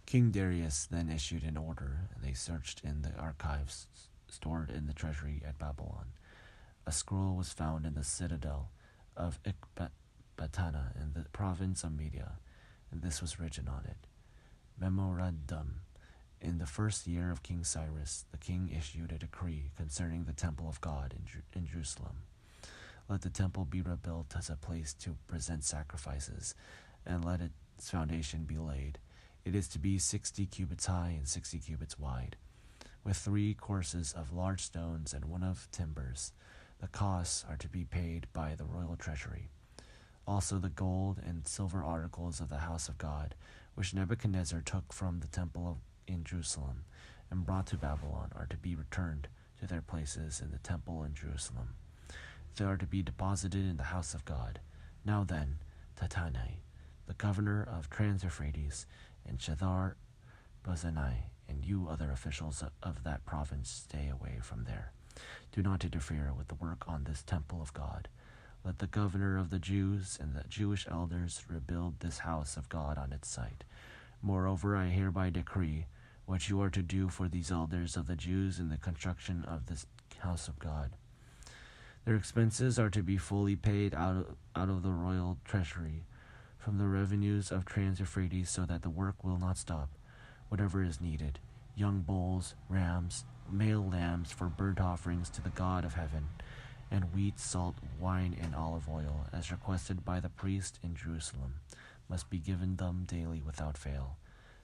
King Darius then issued an order, and they searched in the archives stored in the treasury at Babylon. A scroll was found in the citadel of Ecbatana in the province of Media, and this was written on it. Memorandum. In the first year of King Cyrus, the king issued a decree concerning the temple of God in Jerusalem. Let the temple be rebuilt as a place to present sacrifices, and let its foundation be laid. It is to be 60 cubits high and 60 cubits wide, with 3 courses of large stones and 1 of timbers. The costs are to be paid by the royal treasury. Also the gold and silver articles of the house of God, which Nebuchadnezzar took from the temple in Jerusalem and brought to Babylon, are to be returned to their places in the temple in Jerusalem. They are to be deposited in the house of God. Now then, Tattenai, the governor of Trans-Euphrates, and Shethar-Bozenai, and you other officials of that province, stay away from there. Do not interfere with the work on this temple of God. Let the governor of the Jews and the Jewish elders rebuild this house of God on its site. Moreover, I hereby decree what you are to do for these elders of the Jews in the construction of this house of God. Their expenses are to be fully paid out of the royal treasury from the revenues of Trans-Euphrates, so that the work will not stop. Whatever is needed, young bulls, rams, male lambs for burnt offerings to the God of heaven, and wheat, salt, wine, and olive oil, as requested by the priest in Jerusalem, must be given them daily without fail,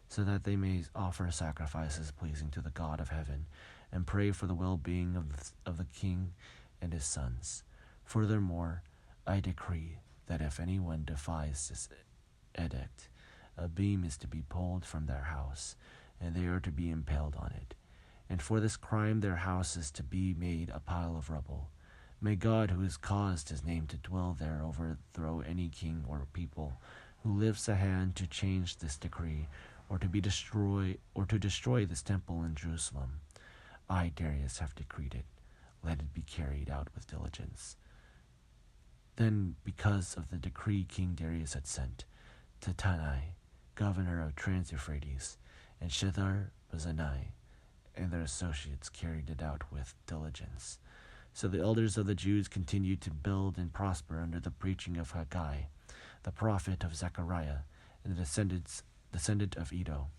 so that they may offer sacrifices pleasing to the God of heaven, and pray for the well-being of the king and his sons. Furthermore, I decree that if anyone defies this edict, a beam is to be pulled from their house, and they are to be impaled on it. And for this crime their house is to be made a pile of rubble. May God, who has caused his name to dwell there, overthrow any king or people who lifts a hand to change this decree, or to destroy this temple in Jerusalem. I, Darius, have decreed it. Let it be carried out with diligence. Then, because of the decree King Darius had sent, Tattenai, governor of Trans-Euphrates, and Shethar-Bozenai, and their associates carried it out with diligence. So the elders of the Jews continued to build and prosper under the preaching of Haggai, the prophet of Zechariah, and the descendant of Iddo.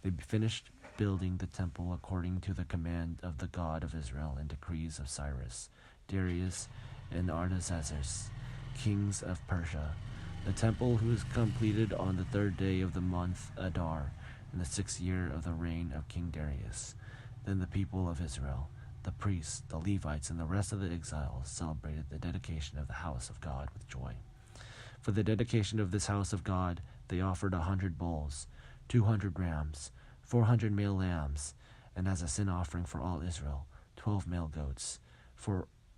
They finished building the temple according to the command of the God of Israel and decrees of Cyrus, Darius, and Artaxerxes, kings of Persia. The temple was completed on the 3rd day of the month Adar, in the 6th year of the reign of King Darius. Then the people of Israel, the priests, the Levites, and the rest of the exiles celebrated the dedication of the house of God with joy. For the dedication of this house of God, they offered 100 bulls, 200 rams, 400 male lambs, and as a sin offering for all Israel, 12 male goats,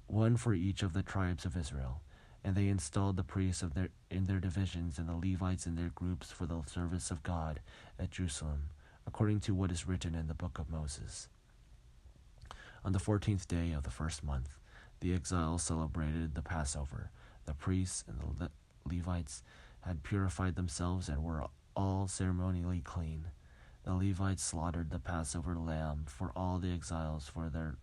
one for each of the tribes of Israel. And they installed the priests in their divisions and the Levites in their groups for the service of God at Jerusalem, according to what is written in the book of Moses. On the 14th day of the 1st month, the exiles celebrated the Passover. The priests and the Levites had purified themselves and were all ceremonially clean. The Levites slaughtered the Passover lamb for all the exiles, for their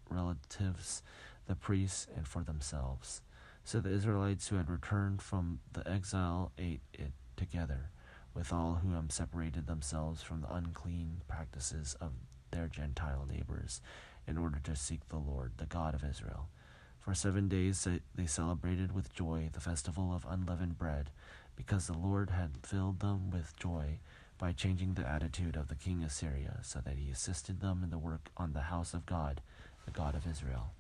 relatives, the priests, and for themselves. So the Israelites who had returned from the exile ate it together with all who had separated themselves from the unclean practices of their Gentile neighbors, in order to seek the Lord, the God of Israel. For 7 days they celebrated with joy the festival of unleavened bread, because the Lord had filled them with joy by changing the attitude of the king of Syria, so that he assisted them in the work on the house of God, the God of Israel.